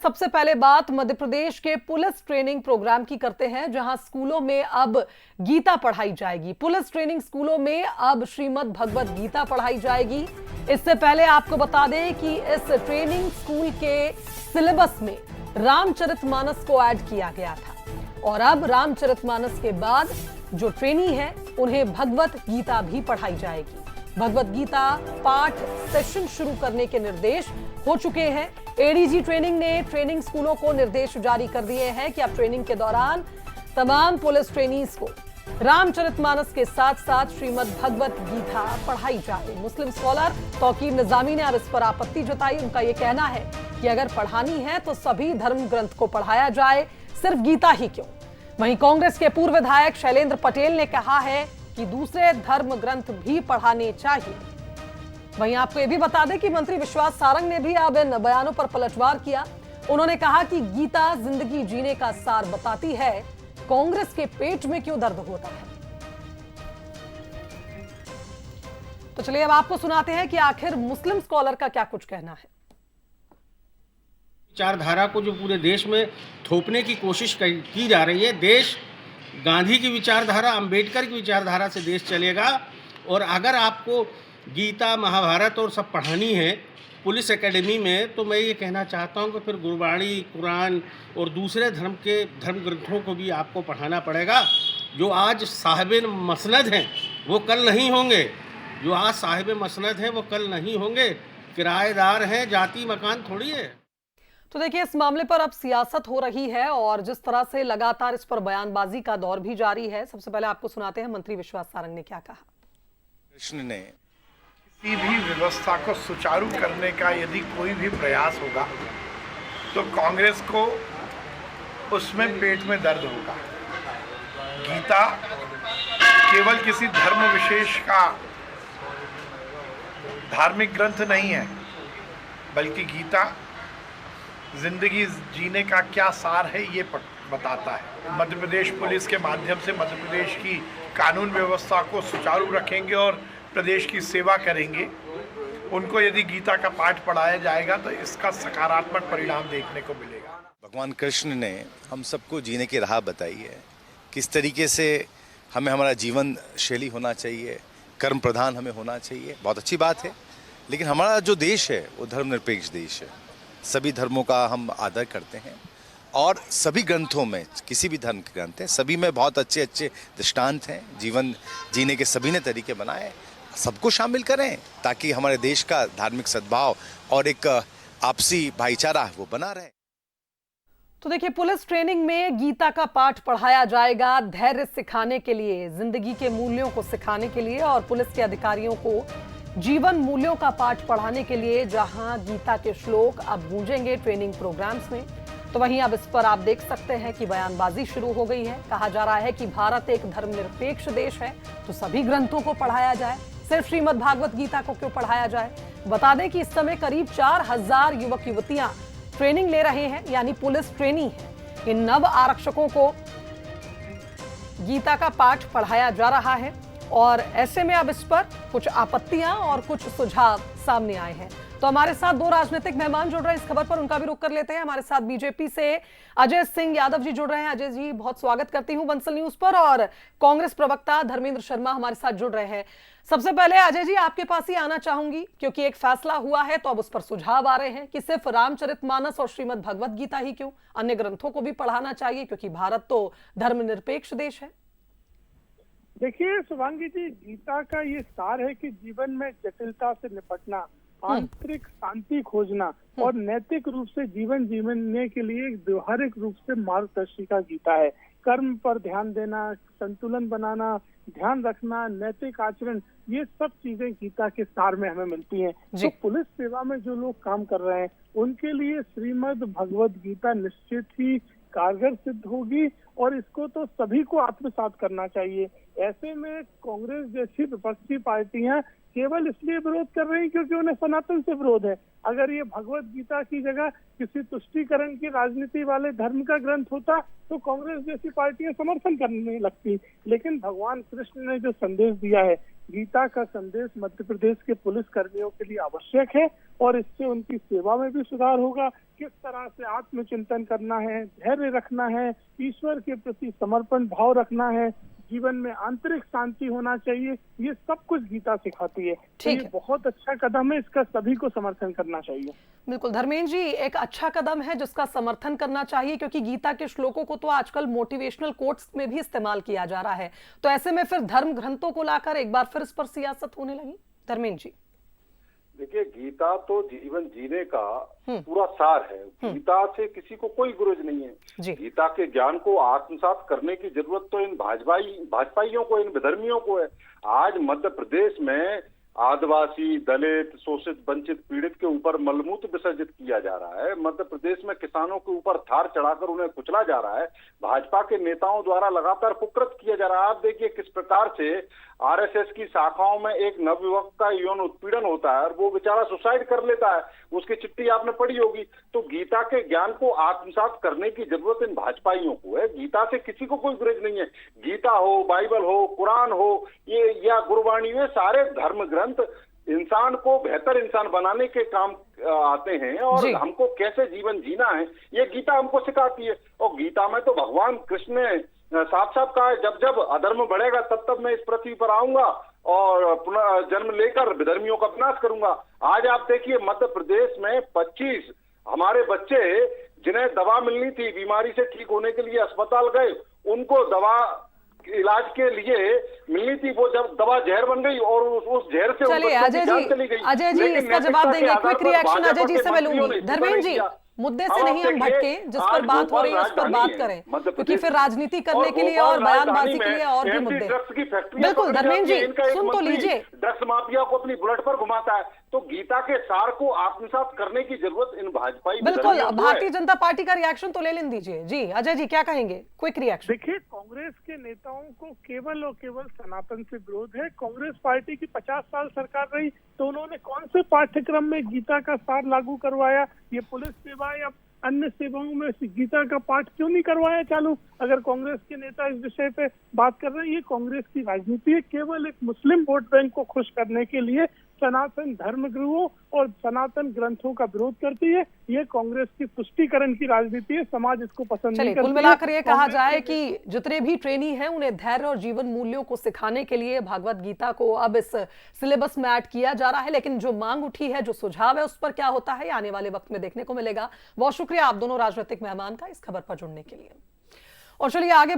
सबसे पहले बात मध्य प्रदेश के पुलिस ट्रेनिंग प्रोग्राम की करते हैं, जहां स्कूलों में अब गीता पढ़ाई जाएगी। पुलिस ट्रेनिंग स्कूलों में अब श्रीमद् भगवत गीता पढ़ाई जाएगी। इससे पहले आपको बता दें कि इस ट्रेनिंग स्कूल के सिलेबस में रामचरितमानस को ऐड किया गया था और अब रामचरितमानस के बाद जो ट्रेनी है उन्हें भगवत गीता भी पढ़ाई जाएगी। भगवत गीता पाठ सेशन शुरू करने के निर्देश हो चुके हैं। एडीजी ट्रेनिंग ने ट्रेनिंग स्कूलों को निर्देश जारी कर दिए हैं कि अब ट्रेनिंग के दौरान तमाम पुलिस ट्रेनीज को रामचरितमानस के साथ साथ श्रीमद् भगवत गीता पढ़ाई जाए। मुस्लिम स्कॉलर तौकीर निजामी ने अब इस पर आपत्ति जताई। उनका यह कहना है कि अगर पढ़ानी है तो सभी धर्म ग्रंथ को पढ़ाया जाए, सिर्फ गीता ही क्यों। वहीं कांग्रेस के पूर्व विधायक शैलेंद्र पटेल ने कहा है कि दूसरे धर्म ग्रंथ भी पढ़ाने चाहिए। वहीं आपको यह भी बता दें कि मंत्री विश्वास सारंग ने भी अब इन बयानों पर पलटवार किया। उन्होंने कहा कि गीता जिंदगी जीने का सार बताती है, कांग्रेस के पेट में क्यों दर्द होता है। तो चलिए अब आपको सुनाते हैं कि आखिर मुस्लिम स्कॉलर का क्या कुछ कहना है। विचारधारा को जो पूरे देश में थोपने की कोशिश की जा रही है, देश गांधी की विचारधारा, अंबेडकर की विचारधारा से देश चलेगा। और अगर आपको गीता, महाभारत और सब पढ़ानी है पुलिस एकेडमी में, तो मैं ये कहना चाहता हूँ कि फिर गुरबाणी, कुरान और दूसरे धर्म के धर्म ग्रंथों को भी आपको पढ़ाना पड़ेगा। जो आज साहिब मसनद हैं वो कल नहीं होंगे, जो आज साहिब मसनद हैं वो कल नहीं होंगे। किराएदार हैं, जाति मकान थोड़ी है। तो देखिए, इस मामले पर अब सियासत हो रही है और जिस तरह से लगातार इस पर बयानबाजी का दौर भी जारी है। सबसे पहले आपको सुनाते हैं मंत्री विश्वास सारंग ने क्या कहा। कृष्ण ने किसी भी व्यवस्था को सुचारू करने का यदि कोई भी प्रयास होगा तो कांग्रेस को उसमें पेट में दर्द होगा। गीता केवल किसी धर्म विशेष का धार्मिक ग्रंथ नहीं है, बल्कि गीता जिंदगी जीने का क्या सार है ये बताता है। मध्य प्रदेश पुलिस के माध्यम से मध्य प्रदेश की कानून व्यवस्था को सुचारू रखेंगे और प्रदेश की सेवा करेंगे। उनको यदि गीता का पाठ पढ़ाया जाएगा तो इसका सकारात्मक परिणाम देखने को मिलेगा। भगवान कृष्ण ने हम सबको जीने की राह बताई है, किस तरीके से हमें हमारा जीवन शैली होना चाहिए, कर्म प्रधान हमें होना चाहिए। बहुत अच्छी बात है, लेकिन हमारा जो देश है वो धर्मनिरपेक्ष देश है। सभी धर्मों का हम आदर करते हैं और सभी ग्रंथों में, किसी भी धर्म के ग्रंथ हैं, सभी में बहुत अच्छे अच्छे दृष्टांत हैं। जीवन जीने के सभी ने तरीके बनाए, सबको शामिल करें ताकि हमारे देश का धार्मिक सद्भाव और एक आपसी भाईचारा वो बना रहे। तो देखिए, पुलिस ट्रेनिंग में गीता का पाठ पढ़ाया जाएगा, धैर्य सिखाने के लिए, जिंदगी के मूल्यों को सिखाने के लिए और पुलिस के अधिकारियों को जीवन मूल्यों का पाठ पढ़ाने के लिए, जहां गीता के श्लोक अब गूंजेंगे ट्रेनिंग प्रोग्राम्स में। तो वहीं अब इस पर आप देख सकते हैं कि बयानबाजी शुरू हो गई है। कहा जा रहा है कि भारत एक धर्मनिरपेक्ष देश है, तो सभी ग्रंथों को पढ़ाया जाए, सिर्फ श्रीमद् भागवत गीता को क्यों पढ़ाया जाए। बता दें कि इस समय करीब 4000 युवक युवतियां ट्रेनिंग ले रहे हैं, यानी पुलिस ट्रेनी है। इन नव आरक्षकों को गीता का पाठ पढ़ाया जा रहा है और ऐसे में अब इस पर कुछ आपत्तियां और कुछ सुझाव सामने आए हैं। तो हमारे साथ दो राजनीतिक मेहमान जुड़ रहे हैं इस खबर पर, उनका भी रुख कर लेते हैं। हमारे साथ बीजेपी से अजय सिंह यादव जी जुड़ रहे हैं। अजय जी, बहुत स्वागत करती हूं बंसल न्यूज पर। और कांग्रेस प्रवक्ता धर्मेंद्र शर्मा हमारे साथ जुड़ रहे हैं। सबसे पहले अजय जी, आपके पास ही आना चाहूंगी, क्योंकि एक फैसला हुआ है तो अब उस पर सुझाव आ रहे हैं कि सिर्फ रामचरितमानस और श्रीमद् भगवत गीता ही क्यों, अन्य ग्रंथों को भी पढ़ाना चाहिए, क्योंकि भारत तो धर्मनिरपेक्ष देश है। देखिए शुभांगी जी, गीता का ये सार है कि जीवन में जटिलता से निपटना, आंतरिक शांति खोजना और नैतिक रूप से जीवन जीने के लिए एक व्यवहारिक रूप से मार्गदर्शिका गीता है। कर्म पर ध्यान देना, संतुलन बनाना, ध्यान रखना, नैतिक आचरण, ये सब चीजें गीता के सार में हमें मिलती हैं। तो पुलिस सेवा में जो लोग काम कर रहे हैं उनके लिए श्रीमद् भगवत गीता निश्चित ही कारगर सिद्ध होगी और इसको तो सभी को आत्मसात करना चाहिए। ऐसे में कांग्रेस जैसी विपक्षी पार्टियां केवल इसलिए विरोध कर रही हैं क्योंकि उन्हें सनातन से विरोध है। अगर ये भगवत गीता की जगह किसी तुष्टीकरण की राजनीति वाले धर्म का ग्रंथ होता तो कांग्रेस जैसी पार्टियां समर्थन करने लगती। लेकिन भगवान कृष्ण ने जो संदेश दिया है गीता का संदेश मध्य प्रदेश के पुलिस कर्मियों के लिए आवश्यक है और इससे उनकी सेवा में भी सुधार होगा। किस तरह से आत्मचिंतन करना है, धैर्य रखना है, ईश्वर के प्रति समर्पण भाव रखना है, जीवन में आंतरिक शांति होना चाहिए, ये सब कुछ गीता सिखाती है। तो ये बहुत अच्छा कदम है, इसका सभी को समर्थन करना चाहिए। बिल्कुल धर्मेंद्र जी, एक अच्छा कदम है जिसका समर्थन करना चाहिए, क्योंकि गीता के श्लोकों को तो आजकल मोटिवेशनल कोट्स में भी इस्तेमाल किया जा रहा है। तो ऐसे में फिर धर्म ग्रंथों को लाकर एक बार फिर इस पर सियासत होने लगी। धर्मेंद्र जी देखिए, गीता तो जीवन जीने का पूरा सार है। गीता से किसी को कोई गुरेज नहीं है। गीता के ज्ञान को आत्मसात करने की जरूरत तो इन भाजपाइयों को, इन विधर्मियों को है। आज मध्य प्रदेश में आदिवासी, दलित, शोषित, वंचित, पीड़ित के ऊपर मलमूत्र विसर्जित किया जा रहा है। मध्य प्रदेश में किसानों के ऊपर थार चढ़ाकर उन्हें कुचला जा रहा है। भाजपा के नेताओं द्वारा लगातार कुकृत किया जा रहा है। आप देखिए किस प्रकार से आरएसएस की शाखाओं में एक नवयुवक का यौन उत्पीड़न होता है और वो बेचारा सुसाइड कर लेता है। उसकी चिट्ठी आपने पढ़ी होगी। तो गीता के ज्ञान को आत्मसात करने की जरूरत इन भाजपाइयों को है। गीता से किसी को कोई गुरेज नहीं है। गीता हो, बाइबल हो, कुरान हो, ये या गुरबाणी, ये सारे धर्म ग्रंथ इंसान को बेहतर इंसान बनाने के काम आते हैं और हमको कैसे जीवन जीना है ये गीता हमको सिखाती है। और गीता में तो भगवान कृष्ण ने साफ साफ कहा है, जब जब अधर्म बढ़ेगा तब तब मैं इस पृथ्वी पर आऊंगा और पुनः जन्म लेकर विधर्मियों का विनाश करूंगा। आज आप देखिए मध्य प्रदेश में 25 हमारे बच्चे जिन्हें दवा मिलनी थी, बीमारी से ठीक होने के लिए अस्पताल गए, उनको दवा इलाज के लिए मिलनी थी, वो जब दवा जहर बन गई और उस जहर से चलिए अजय जी इसका जवाब देंगे। क्विक रिएक्शन अजय जी से मैं लूंगी। धर्मेंद्र जी, मुद्दे से नहीं हम भटके, जिस पर बात हो रही है उस पर बात करें, क्योंकि फिर राजनीति करने के लिए और बयानबाजी के लिए और भी मुद्दे। बिल्कुल धर्मेंद्र जी, सुन तो लीजिए। ड्रग्स माफिया को अपनी बुलेट पर घुमाता है। तो गीता के सार को आत्मसात करने की जरूरत इन भाजपाई बिल्कुल। भारतीय जनता पार्टी का रिएक्शन तो ले लें दीजिए। जी अजय जी क्या कहेंगे, क्विक रिएक्शन। देखिए, कांग्रेस के नेताओं को केवल और केवल सनातन से विरोध है। कांग्रेस पार्टी की 50 साल सरकार रही तो उन्होंने कौन से पाठ्यक्रम में गीता का सार लागू करवाया? ये पुलिस सेवा या अन्य सेवाओं में गीता का पाठ क्यों नहीं करवाया चालू? अगर कांग्रेस के नेता इस विषय पे बात कर रहे हैं, ये कांग्रेस की राजनीति है। केवल एक मुस्लिम वोट बैंक को खुश करने के लिए सनातन धर्मगुरुओं और सनातन ग्रंथों का विरोध करती है। ये कांग्रेस की तुष्टीकरण की राजनीति है। समाज इसको पसंद नहीं करता। कुल मिलाकर ये कहा जाए कि जितने भी ट्रेनी हैं उन्हें धैर्य और जीवन मूल्यों को सिखाने के लिए भगवत गीता को अब इस सिलेबस में ऐड किया जा रहा है। लेकिन जो मांग उठी है, जो सुझाव है, उस पर क्या होता है आने वाले वक्त में देखने को मिलेगा। बहुत शुक्रिया आप दोनों राजनीतिक मेहमान का इस खबर पर जुड़ने के लिए। और चलिए आगे